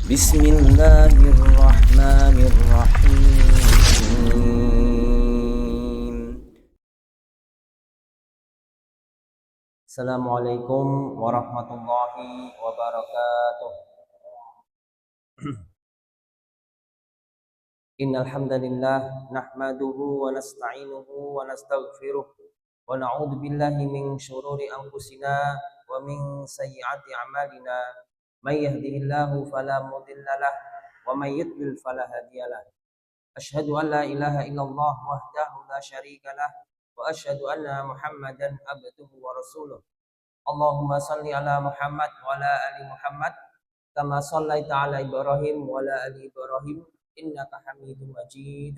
Bismillahirrahmanirrahim. Assalamualaikum warahmatullahi wabarakatuh. Innal hamdalillah nahmaduhu wa nasta'inuhu wa nastaghfiruh wa na'udzu billahi min shururi anfusina wa min sayyiati a'malina. May yahdihillahu fala mudilla lahu wa may yudlil fala hadiyalah. Asyhadu an la ilaha illallah wahdahu la syarika lah wa asyhadu anna Muhammadan abduhu wa rasuluh. Allahumma salli ala Muhammad wa ala ali Muhammad kama shallaita ala Ibrahim wa ala ali Ibrahim innaka Hamidum Majid.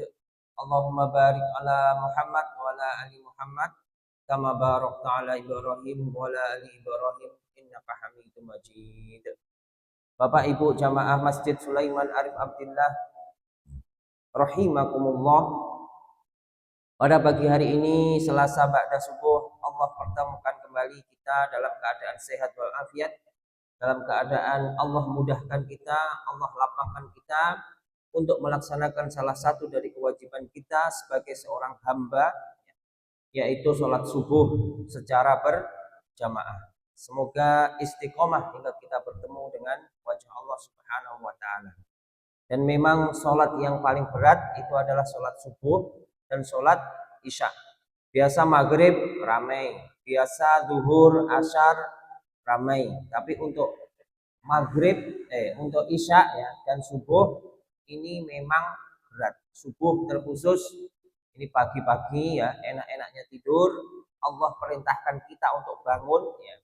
Allahumma barik ala Muhammad wa ala ali Muhammad kama barakta ala Ibrahim wa ala ali Ibrahim innaka Hamidum Majid. Bapak Ibu jamaah Masjid Sulaiman Arif Abdillah rahimakumullah. Pada pagi hari ini Selasa ba'da subuh, Allah pertemukan kembali kita dalam keadaan sehat walafiat, dalam keadaan Allah mudahkan kita, Allah lapangkan kita untuk melaksanakan salah satu dari kewajiban kita sebagai seorang hamba, yaitu sholat subuh secara berjamaah. Semoga istiqomah hingga kita bertemu dengan wajah Allah Subhanahu wa Ta'ala. Dan memang sholat yang paling berat itu adalah sholat subuh dan sholat isya. Biasa maghrib ramai, biasa zuhur, asyar ramai. Tapi untuk maghrib, untuk isya ya dan subuh ini memang berat. Subuh terkhusus ini pagi-pagi ya, enak-enaknya tidur. Allah perintahkan kita untuk bangun ya,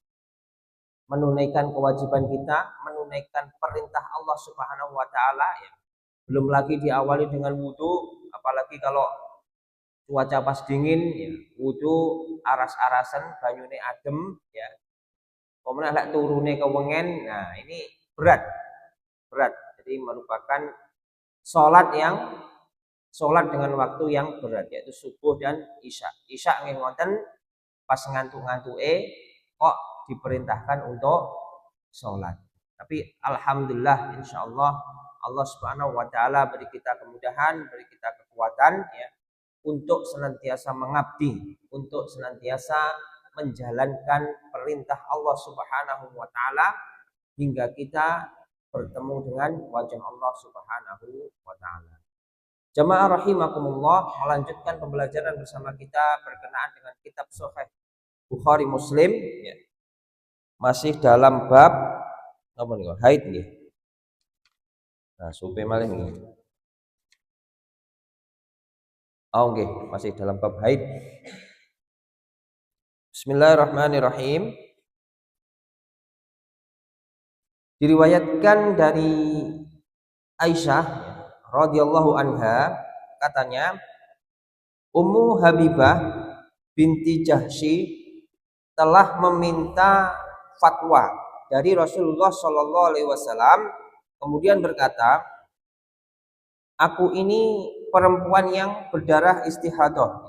menunaikan kewajiban kita, menunaikan perintah Allah Subhanahu wa Ta'ala ya. Belum lagi diawali dengan wudu, apalagi kalau cuaca pas dingin ya, wudu aras-arasan banyune adem ya. Kemudian lek turune kewengen, nah ini berat. Jadi merupakan sholat dengan waktu yang berat, yaitu subuh dan isya. Isya nggih ngoten pas ngantuk-ngantuke kok diperintahkan untuk sholat. Tapi alhamdulillah insyaallah Allah Subhanahu wa Ta'ala beri kita kemudahan, beri kita kekuatan ya untuk senantiasa mengabdi, untuk senantiasa menjalankan perintah Allah Subhanahu wa Ta'ala hingga kita bertemu dengan wajah Allah Subhanahu wa Ta'ala. Jamaah rahimakumullah, melanjutkan pembelajaran bersama kita berkenaan dengan kitab Sahih Bukhari Muslim ya. Masih dalam bab apa nih? Haid nggih. Nah, supe malih nggih. Oh nggih, masih dalam bab haid. Bismillahirrahmanirrahim. Diriwayatkan dari Aisyah radhiyallahu anha, katanya Ummu Habibah binti Jahsy telah meminta fatwa dari Rasulullah Shallallahu alaihi wasallam, kemudian berkata, aku ini perempuan yang berdarah istihadah,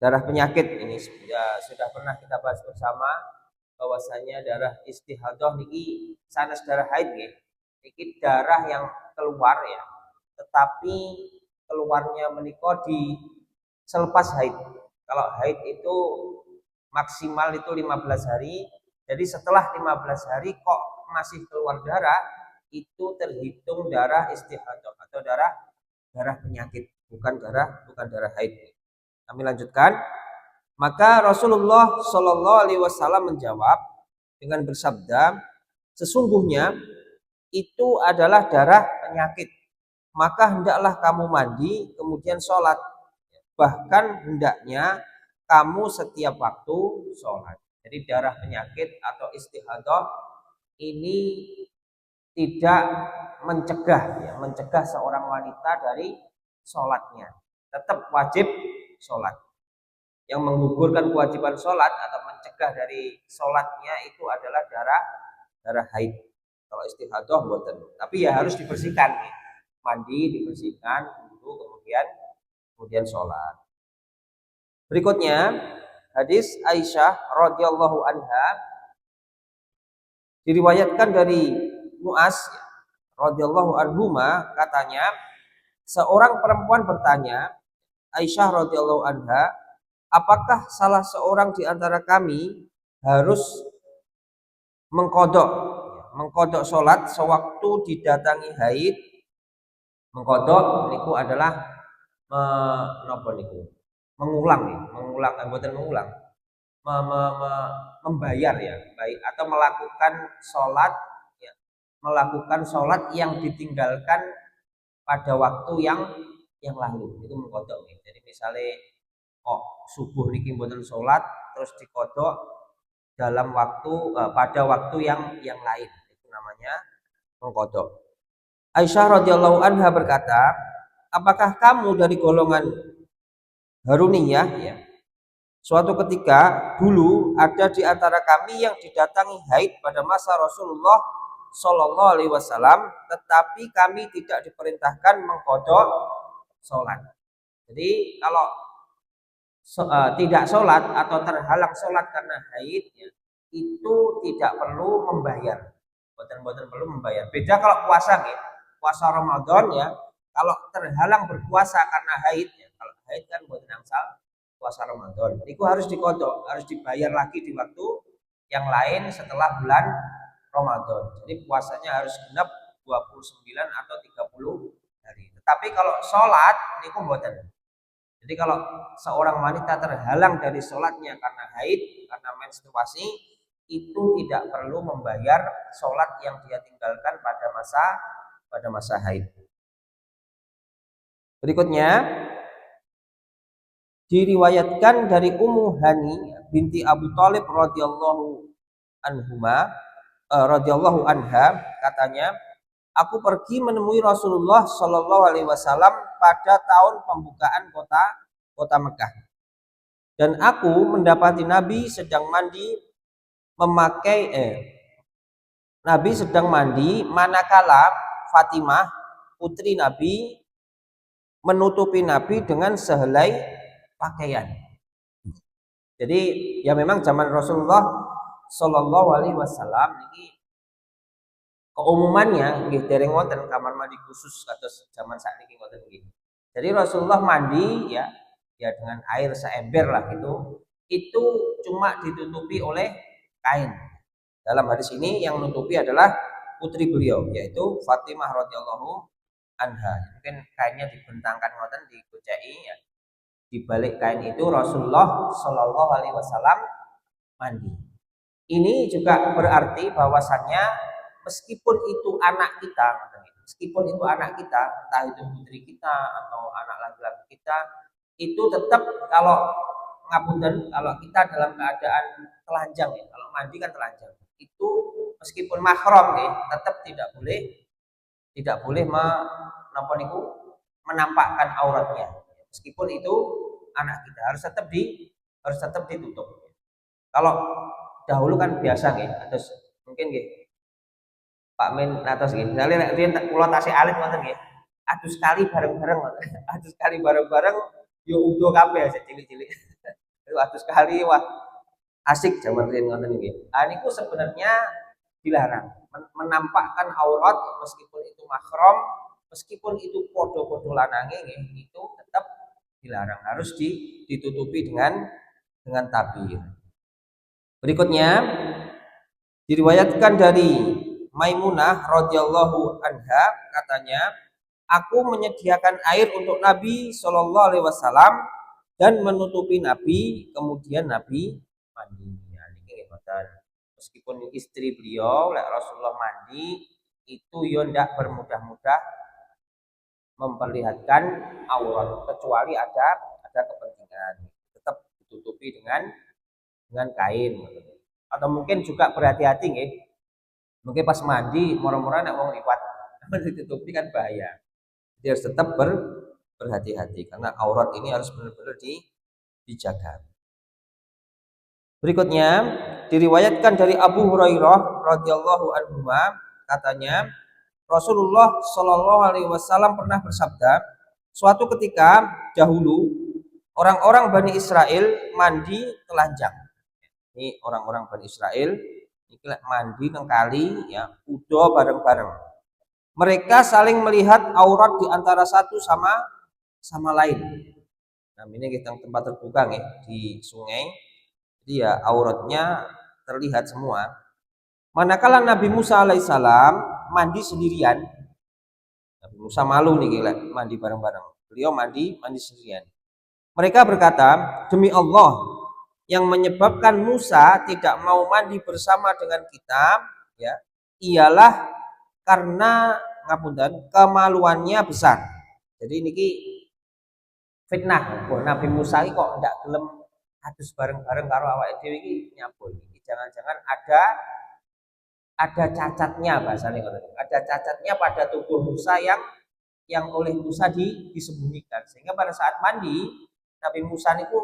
darah penyakit. Ini ya, sudah pernah kita bahas bersama bahwasanya darah istihadah niki sanes darah haid nggih. Niki darah yang keluar ya, tetapi keluarnya menika di selepas haid. Kalau haid itu maksimal itu 15 hari. Jadi setelah 15 hari kok masih keluar darah, itu terhitung darah istihadah atau darah penyakit, bukan darah haid. Kami lanjutkan. Maka Rasulullah Shallallahu alaihi wasallam menjawab dengan bersabda, sesungguhnya itu adalah darah penyakit. Maka hendaklah kamu mandi kemudian sholat. Bahkan hendaknya kamu setiap waktu sholat. Jadi darah penyakit atau istihadah ini tidak mencegah seorang wanita dari sholatnya. Tetap wajib sholat. Yang menggugurkan kewajiban sholat atau mencegah dari sholatnya itu adalah darah haid. Kalau istihadah buatan. Tapi ya harus dibersihkan. Mandi, dibersihkan dulu, kemudian sholat. Berikutnya hadis Aisyah radhiyallahu anha diriwayatkan dari Mu'az radhiyallahu anhuma katanya seorang perempuan bertanya Aisyah radhiyallahu anha, apakah salah seorang di antara kami harus mengkodok sholat sewaktu didatangi haid? Mengkodok niku adalah mengulang ya, bukan mengulang, membayar ya, baik atau melakukan sholat yang ditinggalkan pada waktu yang lalu itu mengkodok ya. Jadi misalnya subuh niki mboten sholat terus dikodok dalam pada waktu yang lain, itu namanya mengkodok. Aisyah radhiyallahu anha berkata, apakah kamu dari golongan Haruniyah ya? Suatu ketika dulu ada di antara kami yang didatangi haid pada masa Rasulullah Shallallahu Alaihi Wasallam, tetapi kami tidak diperintahkan mengkodok sholat. Jadi kalau tidak sholat atau terhalang sholat karena haid ya, itu tidak perlu membayar. Boten perlu membayar. Beda kalau puasa ya. Puasa Ramadan ya, kalau terhalang berpuasa karena haid ya, kalau haid kan boten angsal puasa Ramadan. Itu harus dikodok, harus dibayar lagi di waktu yang lain setelah bulan Ramadan. Jadi puasanya harus genap 29 atau 30 hari. Tetapi kalau sholat ini boten. Jadi kalau seorang wanita terhalang dari sholatnya karena haid, karena menstruasi, itu tidak perlu membayar sholat yang dia tinggalkan pada masa haid. Berikutnya diriwayatkan dari Ummu Hani binti Abu Thalib radhiyallahu anha katanya, aku pergi menemui Rasulullah Shallallahu Alaihi Wasallam pada tahun pembukaan kota Mekah, dan aku mendapati Nabi sedang mandi manakala Fatimah putri Nabi menutupi Nabi dengan sehelai pakaian. Jadi ya memang zaman Rasulullah Shallallahu Alaihi Wasallam ini keumumannya nggih dereng wonten kamar mandi khusus kados zaman sakniki ngoten nggih. Jadi Rasulullah mandi ya dengan air seember lah gitu. Itu cuma ditutupi oleh kain. Dalam hadis ini yang menutupi adalah putri beliau yaitu Fatimah radhiyallahu anha. Mungkin kainnya dibentangkan ngoten digoceki ya. Di balik kain itu Rasulullah Shallallahu Alaihi Wasallam mandi. Ini juga berarti bahwasannya meskipun itu anak kita, entah itu putri kita atau anak laki-laki kita, itu tetap kalau kita dalam keadaan telanjang ya, kalau mandi kan telanjang, itu meskipun mahram ya, tetap tidak boleh menampakkan auratnya, meskipun itu anak kita harus tetap ditutup. Kalau dahulu kan biasa nggih, terus mungkin nggih Pak Men atas nggih. Misale nek riyen kula tasih alit ngoten nggih. Adus kali bareng-bareng ngoten. Adus kali bareng-bareng yo udo kabeh sik cilik-cilik. Adus kali wah asik zaman riyen ngoten nggih. Niku sebenarnya dilarang menampakkan aurat meskipun itu mahram, meskipun itu podo-podo lanange nggih, itu tetap dilarang, harus ditutupi dengan tabir. Berikutnya diriwayatkan dari Maimunah radhiyallahu anha katanya, aku menyediakan air untuk Nabi Shallallahu Alaihi Wasallam dan menutupi Nabi, kemudian Nabi mandi. Ya, ini meskipun istri beliau, Rasulullah mandi, itu yo ndak bermudah-mudah memperlihatkan aurat kecuali ada kepentingan, tetap ditutupi dengan kain. Atau mungkin juga berhati-hati nggih. Mungkin pas mandi moro-moro nek wong liwat ditutupi kan bahaya. Jadi harus tetap berhati-hati karena aurat ini harus benar-benar dijaga. Berikutnya diriwayatkan dari Abu Hurairah radhiyallahu anhu katanya Rasulullah Shallallahu Alaihi Wasallam pernah bersabda, suatu ketika dahulu orang-orang Bani Israel mandi telanjang. Ini orang-orang Bani Israel ini mandi nang kali ya udo bareng-bareng. Mereka saling melihat aurat di antara satu sama lain. Nah, ini kita tempat terbuka nih di sungai. Jadi ya auratnya terlihat semua. Manakala Nabi Musa alaihissalam mandi sendirian, Nabi Musa malu nih gila, mandi bareng-bareng. Beliau mandi sendirian. Mereka berkata, demi Allah yang menyebabkan Musa tidak mau mandi bersama dengan kita, ya, ialah karena ngapunten kemaluannya besar. Jadi niki fitnah. Wah, Nabi Musa ini kok ndak gelem adus bareng-bareng karo awake dhewe iki nyabul. Jangan-jangan ada cacatnya bahasanya, ada cacatnya pada tubuh Musa yang oleh Musa disembunyikan, sehingga pada saat mandi Nabi Musa niku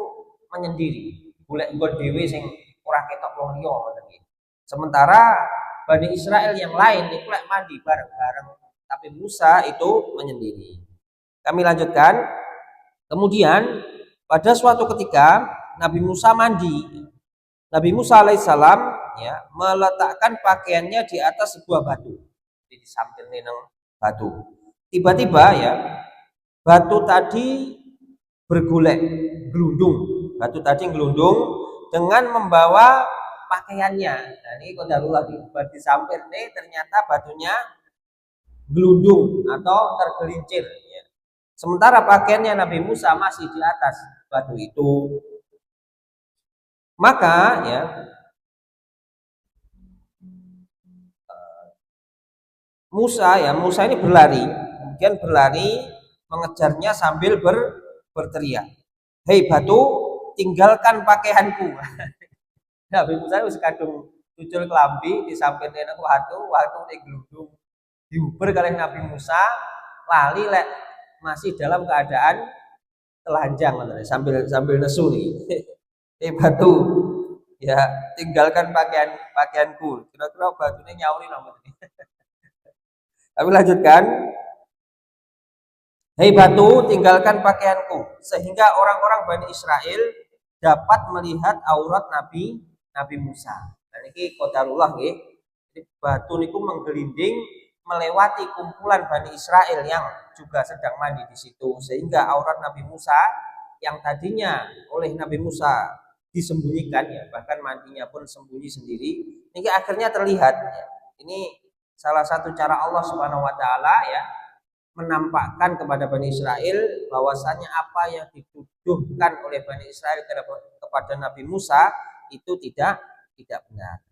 menyendiri golek nggon dhewe sing ora ketok wong liya ngoten iki. Sementara Bani Israel yang lain niku lek mandi bareng-bareng, tapi Musa itu menyendiri. Kami lanjutkan. Kemudian pada suatu ketika Nabi Musa mandi, Nabi Musa alaihissalam ya meletakkan pakaiannya di atas sebuah batu, di samping nang batu. Tiba-tiba ya batu tadi bergolek, gelundung. Batu tadi gelundung dengan membawa pakaiannya. Nah, ini qadarullah di samping ini ternyata batunya gelundung atau tergelincir. Ya. Sementara pakaiannya Nabi Musa masih di atas batu itu. Maka ya Musa ini berlari, kemudian berlari mengejarnya sambil berteriak, "Hei batu, tinggalkan pakaianku." Nabi Musa wis kadung tucul kelambi disampirne nang watu ning glundung. Diuber kalih Nabi Musa lali lek masih dalam keadaan telanjang sambil nesu nih. "Hei batu, ya tinggalkan pakaianku." Kira-kira batune nyauri napa iki? Kami lanjutkan. "Hei batu, tinggalkan pakaianku." Sehingga orang-orang Bani Israel dapat melihat aurat Nabi Musa. Dan ini qadarullah nggih. Batu niku menggelinding melewati kumpulan Bani Israel yang juga sedang mandi di situ, sehingga aurat Nabi Musa yang tadinya oleh Nabi Musa disembunyikan ya, bahkan mandinya pun sembunyi sendiri, ini akhirnya terlihat ya. Ini salah satu cara Allah Subhanahu wa taala ya menampakkan kepada Bani Israel bahwasanya apa yang dituduhkan oleh Bani Israel kepada Nabi Musa itu tidak benar.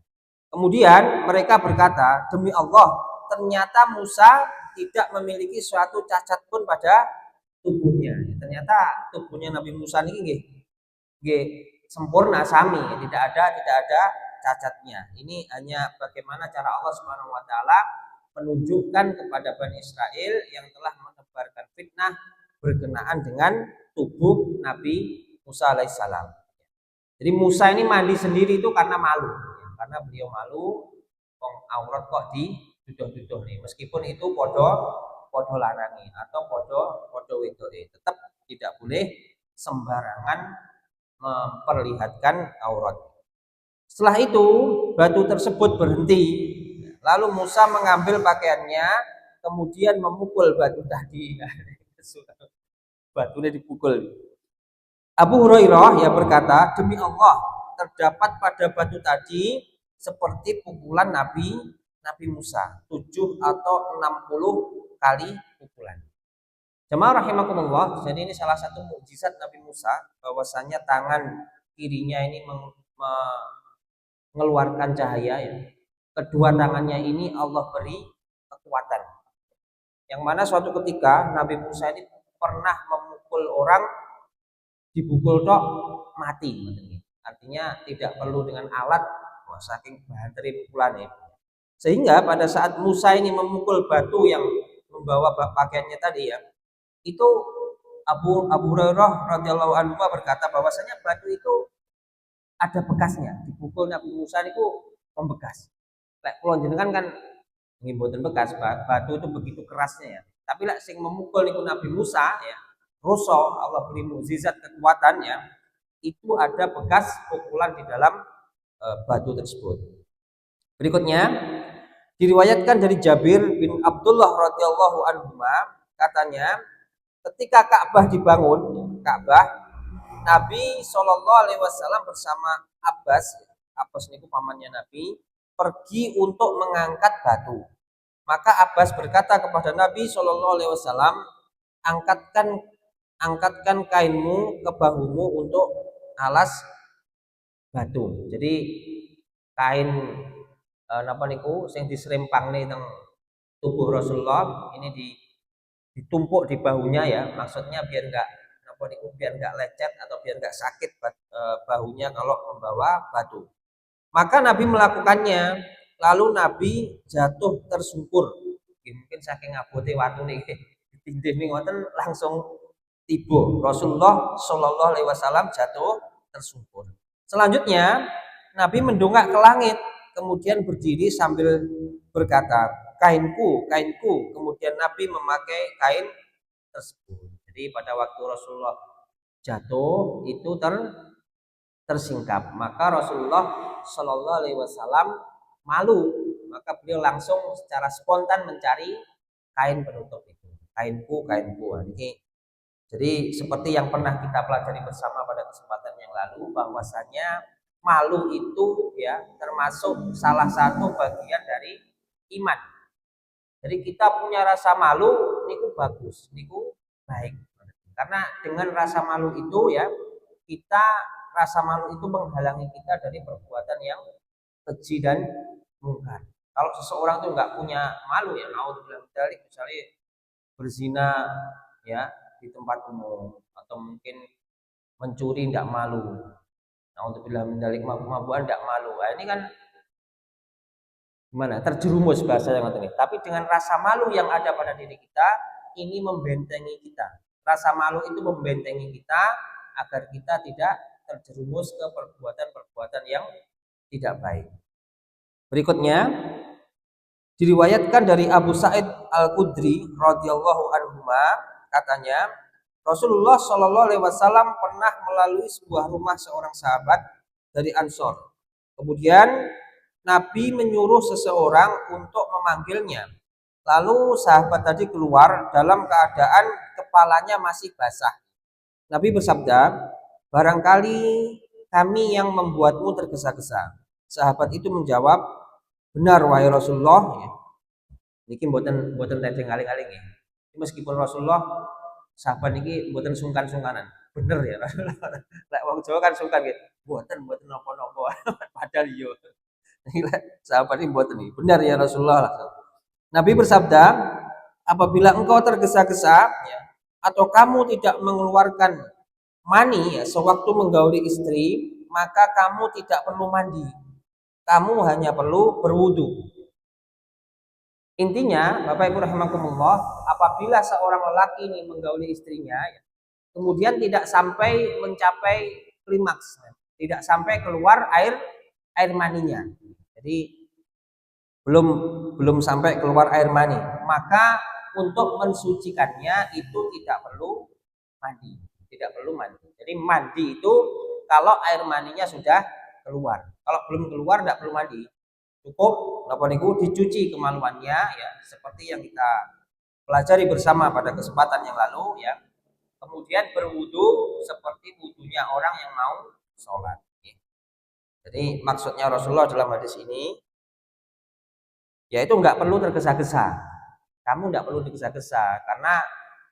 Kemudian mereka berkata, demi Allah, ternyata Musa tidak memiliki suatu cacat pun pada tubuhnya. Ternyata tubuhnya Nabi Musa ini nggih sempurna sami, tidak ada cacatnya. Ini hanya bagaimana cara Allah Subhanahu wa taala menunjukkan kepada Bani Israel yang telah menebarkan fitnah berkenaan dengan tubuh Nabi Musa alaihissalam. Jadi Musa ini mandi sendiri itu karena malu, karena beliau malu, aurat kok dituduh-tuduh nih, meskipun itu podo larangi atau podo wedok, tetap tidak boleh sembarangan memperlihatkan aurat. Setelah itu batu tersebut berhenti. Lalu Musa mengambil pakaiannya, kemudian memukul batu tadi. Batunya dipukul. Abu Hurairah ya berkata, demi Allah, terdapat pada batu tadi seperti pukulan Nabi Musa, 7 atau 60 kali pukulan. Jemaah rahimakumullah, jadi ini salah satu mukjizat Nabi Musa, bahwasanya tangan kirinya ini mengeluarkan cahaya ya. Kedua tangannya ini Allah beri kekuatan. Yang mana suatu ketika Nabi Musa ini pernah memukul orang, dipukul tok mati. Artinya tidak perlu dengan alat, saking bahteri pukulannya. Sehingga pada saat Musa ini memukul batu yang membawa pakaiannya tadi ya, itu Abu Hurairah radhiyallahu anhu berkata bahwasanya batu itu ada bekasnya. Dipukul Nabi Musa itu membekas. Lek kula jenengan kan nggih mboten bekas, batu itu begitu kerasnya ya. Tapi lek sing memukul itu Nabi Musa ya, Rasul Allah beri mukjizat kekuatannya, itu ada bekas pukulan di dalam batu tersebut. Berikutnya, Diriwayatkan dari Jabir bin Abdullah radhiyallahu anhu, katanya ketika Ka'bah dibangun, Ka'bah, Nabi Shallallahu Alaihi Wasallam bersama Abbas, Abbas niku pamannya Nabi, pergi untuk mengangkat batu. Maka Abbas berkata kepada Nabi Shallallahu Alaihi Wasallam, angkatkan angkatkan kainmu ke bahumu untuk alas batu. Jadi kain napa niku sing diserempangne teng tubuh Rasulullah ini ditumpuk di bahunya ya. Maksudnya biar enggak napa niku biar enggak lecet atau biar enggak sakit bahunya kalau membawa batu. Maka Nabi melakukannya, lalu Nabi jatuh tersungkur. Mungkin saking ngabote watu nih, ditindih nih ngoten langsung tiba. Rasulullah Shallallahu Alaihi Wasallam jatuh tersungkur. Selanjutnya Nabi mendongak ke langit, kemudian berdiri sambil berkata, kainku, kainku. Kemudian Nabi memakai kain tersebut. Jadi pada waktu Rasulullah jatuh itu tersingkap, maka Rasulullah Shallallahu Alaihi Wasallam malu, maka beliau langsung secara spontan mencari kain penutup itu, kainku, kainku. Ini jadi seperti yang pernah kita pelajari bersama pada kesempatan yang lalu, bahwasanya malu itu ya termasuk salah satu bagian dari iman. Jadi kita punya rasa malu, niku bagus, niku baik. Karena dengan rasa malu itu ya kita rasa malu itu menghalangi kita dari perbuatan yang keji dan mungkar. Kalau seseorang tuh nggak punya malu ya, naudzubillah misalnya berzina ya di tempat umum atau mungkin mencuri tidak malu, naudzubillah mabuk-mabukan tidak malu. Nah, ini kan gimana? Terjerumus bahasa yang ini. Tapi dengan rasa malu yang ada pada diri kita, ini membentengi kita. Rasa malu itu membentengi kita agar kita tidak terjerumus ke perbuatan-perbuatan yang tidak baik. Berikutnya diriwayatkan dari Abu Sa'id Al-Khudri radhiyallahu anhu, katanya Rasulullah Shallallahu Alaihi Wasallam pernah melalui sebuah rumah seorang sahabat dari Ansor. Kemudian Nabi menyuruh seseorang untuk memanggilnya. Lalu sahabat tadi keluar dalam keadaan kepalanya masih basah. Nabi bersabda, barangkali kami yang membuatmu tergesa-gesa. Sahabat itu menjawab, benar wahai Rasulullah. Niki mboten tedeng aling-aling ya. Meskipun Rasulullah sahabat niki mboten sungkan-sungkanan. Bener ya Rasulullah. Lek wong Jawa kan sungkan gitu. Mboten napa-napa. Padahal yo. Sahabat ini mboten nih. Benar ya Rasulullah. Nabi bersabda, apabila engkau tergesa-gesa ya, atau kamu tidak mengeluarkan mani ya, sewaktu menggauli istri, maka kamu tidak perlu mandi. Kamu hanya perlu berwudu. Intinya, Bapak Ibu rahimakumullah, apabila seorang lelaki ini menggauli istrinya, ya, kemudian tidak sampai mencapai klimaks, ya, tidak sampai keluar air maninya. Jadi belum sampai keluar air mani, maka untuk mensucikannya itu tidak perlu mandi, Jadi mandi itu kalau air maninya sudah keluar. Kalau belum keluar tidak perlu mandi. Cukup napa niku dicuci kemaluannya ya, seperti yang kita pelajari bersama pada kesempatan yang lalu ya. Kemudian berwudu seperti wudunya orang yang mau sholat. Jadi maksudnya Rasulullah dalam hadis ini yaitu nggak perlu tergesa-gesa. Kamu nggak perlu tergesa-gesa karena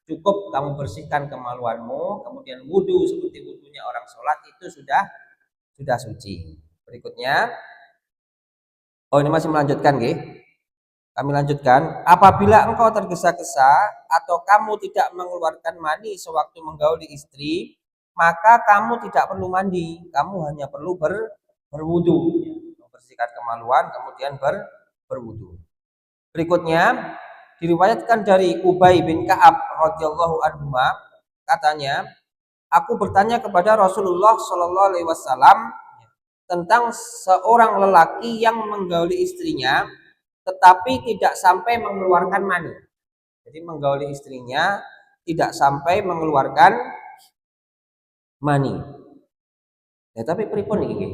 cukup kamu bersihkan kemaluanmu, kemudian wudu seperti wudunya orang sholat itu sudah suci. Berikutnya, ini masih melanjutkan, kami lanjutkan. Apabila engkau tergesa-gesa atau kamu tidak mengeluarkan mani sewaktu menggauli istri, maka kamu tidak perlu mandi, kamu hanya perlu berwudu, membersihkan kemaluan, kemudian berwudu. Berikutnya diriwayatkan dari Ubay bin Ka'ab radhiyallahu anhu, katanya, aku bertanya kepada Rasulullah Shallallahu Alaihi Wasallam tentang seorang lelaki yang menggauli istrinya, tetapi tidak sampai mengeluarkan mani. Jadi menggauli istrinya tidak sampai mengeluarkan mani. Ya tapi pripun iki?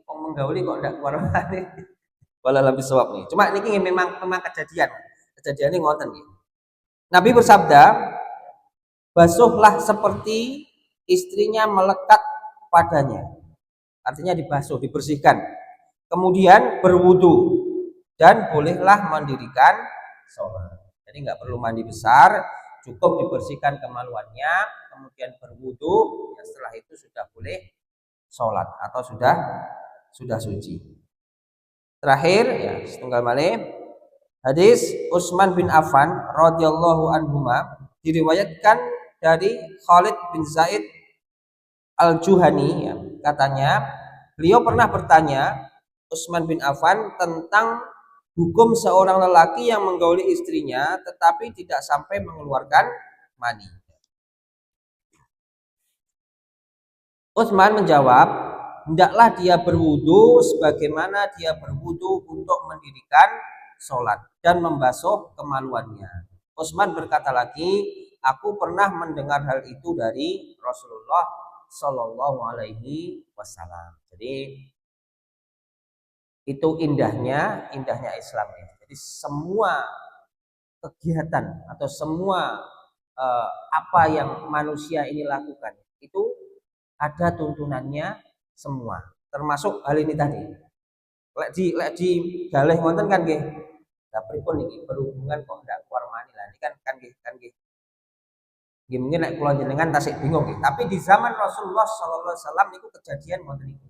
Wong menggauli kok ndak keluar mani. Wallahu bisawab nih. Cuma ini memang kejadian. Kejadiannya ngoten nih. Nabi bersabda, basuhlah seperti istrinya melekat padanya. Artinya dibasuh, dibersihkan. Kemudian berwudu dan bolehlah mendirikan sholat. Jadi nggak perlu mandi besar, cukup dibersihkan kemaluannya, kemudian berwudu. Ya setelah itu sudah boleh sholat atau sudah suci. Terakhir ya setunggal malih hadis Utsman bin Affan radhiyallahu anhuma diriwayatkan dari Khalid bin Zaid Al-Juhani ya, katanya beliau pernah bertanya Utsman bin Affan tentang hukum seorang lelaki yang menggauli istrinya tetapi tidak sampai mengeluarkan mani. Utsman menjawab, hendaklah dia berwudu sebagaimana dia berwudu untuk mendirikan sholat dan membasuh kemaluannya. Utsman berkata lagi, aku pernah mendengar hal itu dari Rasulullah Shallallahu Alaihi Wasallam. Jadi itu indahnya Islam ya. Jadi semua kegiatan atau semua apa yang manusia ini lakukan itu ada tuntunannya semua, termasuk hal ini tadi. Lek di galih wonten kan nggih. Lah pripun niki berhubungan kok ndak keluar mani lah. Ini kan nggih. Nggih mungkin nek kula jenengan tasik bingung nggih. Tapi di zaman Rasulullah sallallahu alaihi wasallam niku kejadian wonten niku.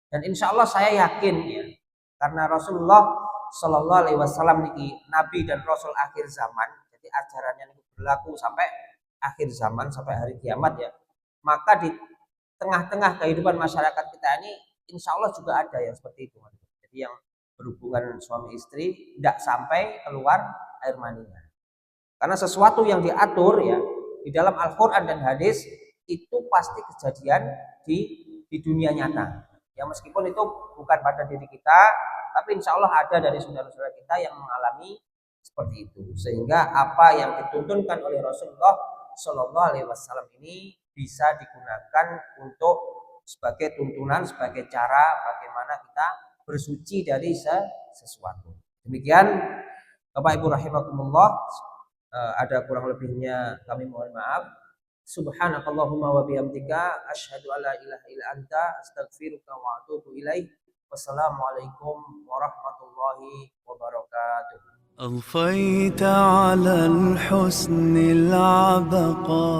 Dan insya Allah saya yakin ya, karena Rasulullah sallallahu alaihi wasallam niki nabi dan rasul akhir zaman. Jadi ajarannya niku berlaku sampai akhir zaman, sampai hari kiamat ya. Maka di tengah-tengah kehidupan masyarakat kita ini insya Allah juga ada yang seperti itu. Jadi yang berhubungan suami istri tidak sampai keluar air maninya. Karena sesuatu yang diatur ya di dalam Al-Quran dan hadis itu pasti kejadian di dunia nyata. Ya meskipun itu bukan pada diri kita, tapi insya Allah ada dari saudara-saudara kita yang mengalami seperti itu. Sehingga apa yang dituntunkan oleh Rasulullah Shallallahu Alaihi Wasallam ini bisa digunakan untuk sebagai tuntunan, sebagai cara bagaimana kita bersuci dari sesuatu. Demikian Bapak Ibu rahimakumullah, ada kurang lebihnya kami mohon maaf. Subhanakallahumma wa bihamdika asyhadu an la ilaha illa anta astaghfiruka wa atubu ilaik. Wassalamualaikum warahmatullahi wabarakatuh. أضفيت على الحسن العبقى